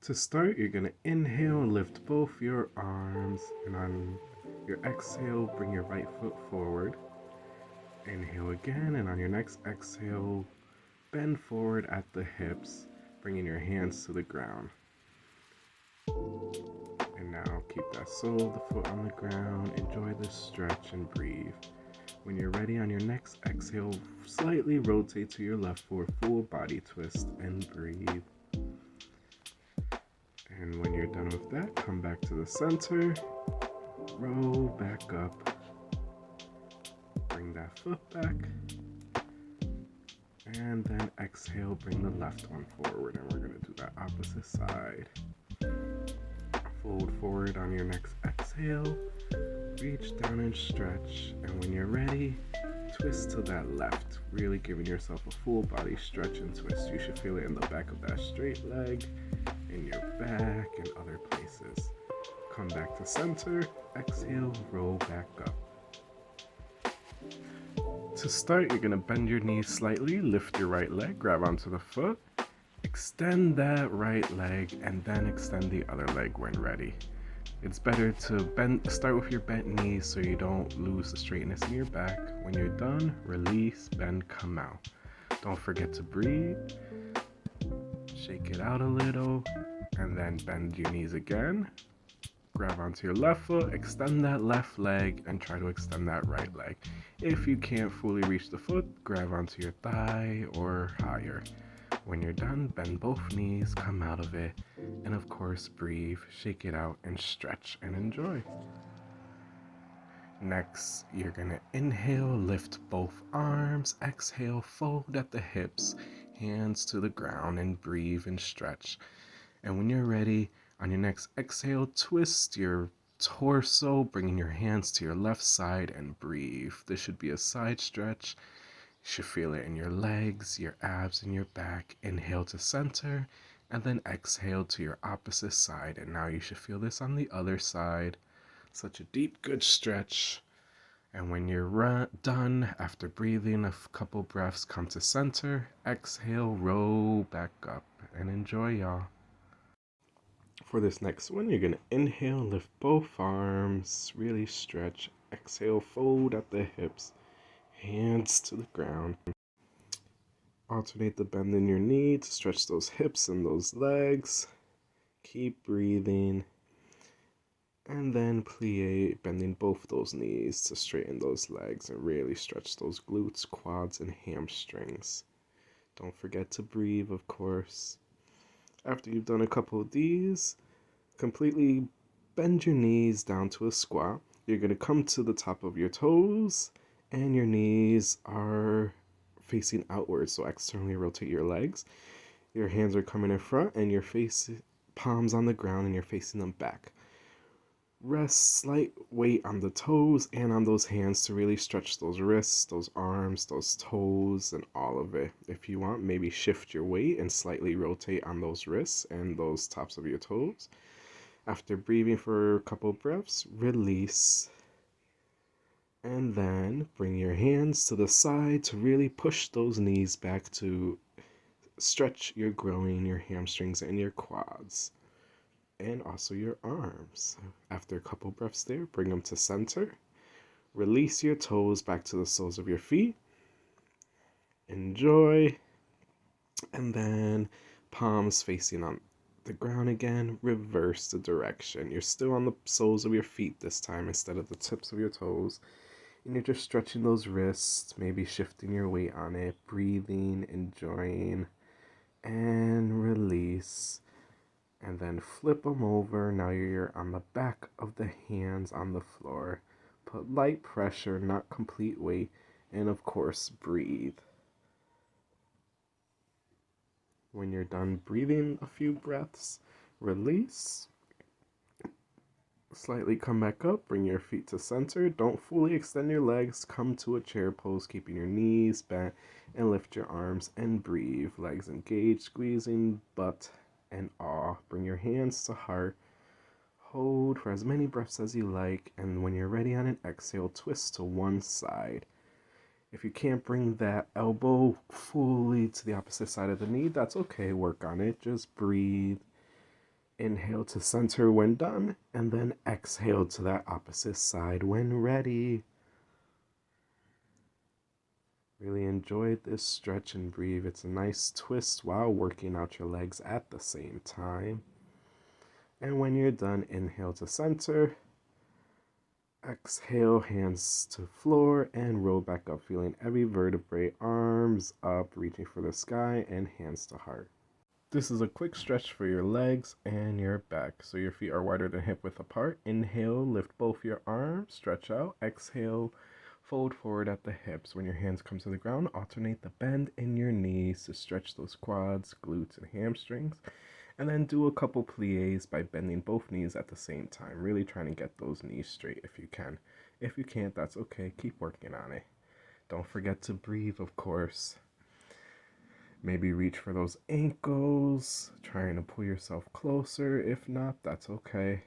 To start, you're going to inhale, lift both your arms, and on your exhale, bring your right foot forward. Inhale again, and on your next exhale, bend forward at the hips, bringing your hands to the ground. And now keep that sole of the foot on the ground, enjoy this stretch and breathe. When you're ready, on your next exhale, slightly rotate to your left for a full body twist and breathe. And when you're done with that, come back to the center, roll back up, bring that foot back, and then exhale, bring the left one forward, and we're going to do that opposite side. Fold forward on your next exhale, reach down and stretch, and when you're ready, twist to that left, really giving yourself a full body stretch and twist. You should feel it in the back of that straight leg, in your back, and other places. Come back to center, exhale, roll back up. To start, you're going to bend your knees slightly, lift your right leg, grab onto the foot, extend that right leg, and then extend the other leg when ready. It's better to start with your bent knees so you don't lose the straightness in your back. When you're done, release, bend, come out. Don't forget to breathe. Shake it out a little, and then bend your knees again. Grab onto your left foot, extend that left leg, and try to extend that right leg. If you can't fully reach the foot, grab onto your thigh or higher. When you're done, bend both knees, come out of it, and of course, breathe, shake it out, and stretch and enjoy. Next, you're gonna inhale, lift both arms, exhale, fold at the hips, hands to the ground, and breathe and stretch. And when you're ready, on your next exhale, twist your torso, bringing your hands to your left side and breathe. This should be a side stretch. You should feel it in your legs, your abs, and your back. Inhale to center, and then exhale to your opposite side. And now you should feel this on the other side. Such a deep, good stretch. And when you're done, after breathing a couple breaths, come to center, exhale, roll back up, and enjoy, y'all. For this next one, you're going to inhale, lift both arms, really stretch. Exhale, fold at the hips, hands to the ground. Alternate the bend in your knee to stretch those hips and those legs. Keep breathing. And then plie, bending both those knees to straighten those legs and really stretch those glutes, quads, and hamstrings. Don't forget to breathe, of course. After you've done a couple of these, completely bend your knees down to a squat. You're going to come to the top of your toes, and your knees are facing outwards, so externally rotate your legs. Your hands are coming in front, and your palms on the ground, and you're facing them back. Rest slight weight on the toes and on those hands to really stretch those wrists, those arms, those toes, and all of it. If you want, maybe shift your weight and slightly rotate on those wrists and those tops of your toes. After breathing for a couple breaths, release. And then bring your hands to the side to really push those knees back to stretch your groin, your hamstrings, and your quads. And also your arms. After a couple breaths there, bring them to center. Release your toes back to the soles of your feet. Enjoy. And then palms facing on the ground again. Reverse the direction. You're still on the soles of your feet this time instead of the tips of your toes. And you're just stretching those wrists, maybe shifting your weight on it, breathing, enjoying, and release. And then flip them over. Now you're on the back of the hands on the floor. Put light pressure, not complete weight. And of course, breathe. When you're done breathing a few breaths, release. Slightly come back up. Bring your feet to center. Don't fully extend your legs. Come to a chair pose, keeping your knees bent. And lift your arms and breathe. Legs engaged, squeezing butt and awe. Bring your hands to heart. Hold for as many breaths as you like, and when you're ready on an exhale, twist to one side. If you can't bring that elbow fully to the opposite side of the knee, that's okay. Work on it. Just breathe Inhale to center when done, and then exhale to that opposite side when ready. Really enjoyed this stretch and breathe. It's a nice twist while working out your legs at the same time. And when you're done, inhale to center. Exhale, hands to floor, and roll back up, feeling every vertebrae, arms up, reaching for the sky, and hands to heart. This is a quick stretch for your legs and your back. So your feet are wider than hip width apart. Inhale, lift both your arms, stretch out. Exhale, fold forward at the hips. When your hands come to the ground, alternate the bend in your knees to stretch those quads, glutes, and hamstrings. And then do a couple plies by bending both knees at the same time. Really trying to get those knees straight if you can. If you can't, that's okay. Keep working on it. Don't forget to breathe, of course. Maybe reach for those ankles, trying to pull yourself closer. If not, that's okay.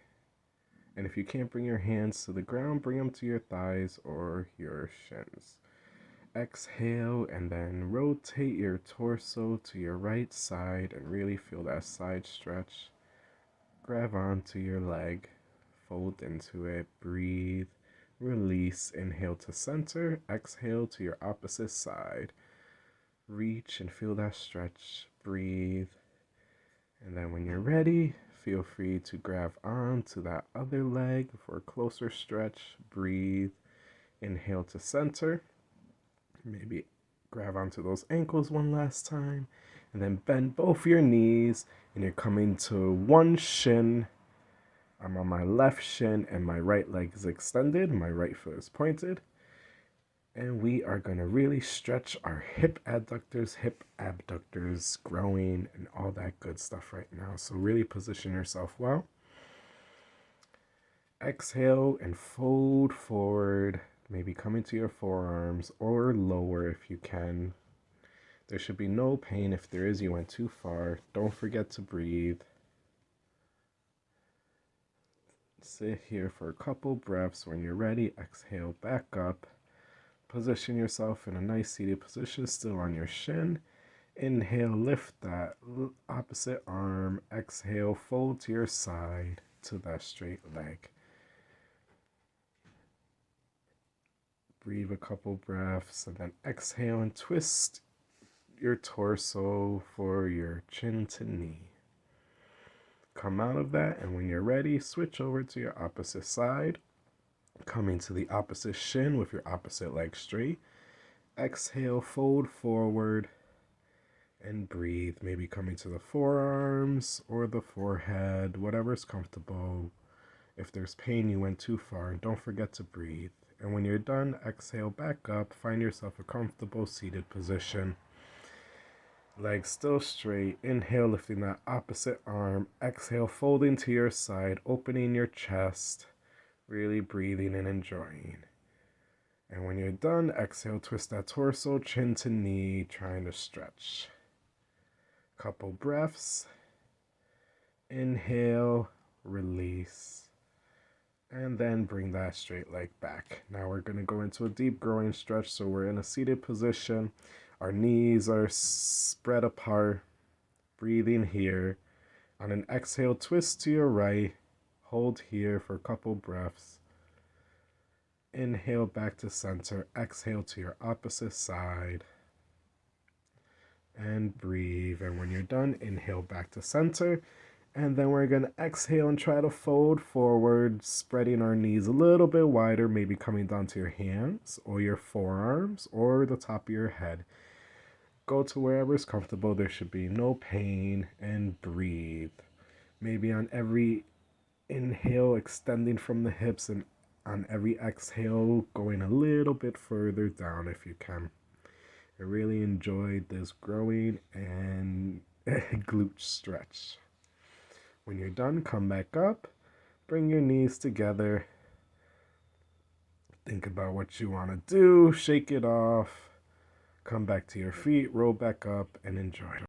And if you can't bring your hands to the ground, bring them to your thighs or your shins. Exhale and then rotate your torso to your right side and really feel that side stretch. Grab onto your leg, fold into it, breathe, release, inhale to center, exhale to your opposite side. Reach and feel that stretch, breathe. And then when you're ready, feel free to grab onto that other leg for a closer stretch, breathe, inhale to center. Maybe grab onto those ankles one last time, and then bend both your knees, and you're coming to one shin. I'm on my left shin, and my right leg is extended. My right foot is pointed. And we are going to really stretch our hip abductors, growing, and all that good stuff right now. So really position yourself well. Exhale and fold forward. Maybe coming to your forearms or lower if you can. There should be no pain. If there is, you went too far. Don't forget to breathe. Sit here for a couple breaths. When you're ready, exhale back up. Position yourself in a nice seated position, still on your shin. Inhale, lift that opposite arm. Exhale, fold to your side to that straight leg. Breathe a couple breaths and then exhale and twist your torso for your chin to knee. Come out of that, and when you're ready, switch over to your opposite side. Coming to the opposite shin with your opposite leg straight. Exhale, fold forward and breathe. Maybe coming to the forearms or the forehead, whatever's comfortable. If there's pain, you went too far. Don't forget to breathe. And when you're done, exhale back up. Find yourself a comfortable seated position. Legs still straight. Inhale, lifting that opposite arm. Exhale, folding to your side, opening your chest. Really breathing and enjoying. And when you're done, exhale, twist that torso, chin to knee, trying to stretch. Couple breaths. Inhale, release. And then bring that straight leg back. Now we're going to go into a deep groin stretch. So we're in a seated position. Our knees are spread apart. Breathing here. On an exhale, twist to your right. Hold here for a couple breaths. Inhale back to center. Exhale to your opposite side. And breathe. And when you're done, inhale back to center. And then we're going to exhale and try to fold forward, spreading our knees a little bit wider, maybe coming down to your hands or your forearms or the top of your head. Go to wherever is comfortable. There should be no pain, and breathe. Maybe on every inhale, extending from the hips, and on every exhale, going a little bit further down if you can. I really enjoyed this growing and glute stretch. When you're done, come back up, bring your knees together, think about what you want to do, shake it off, come back to your feet, roll back up, and enjoy.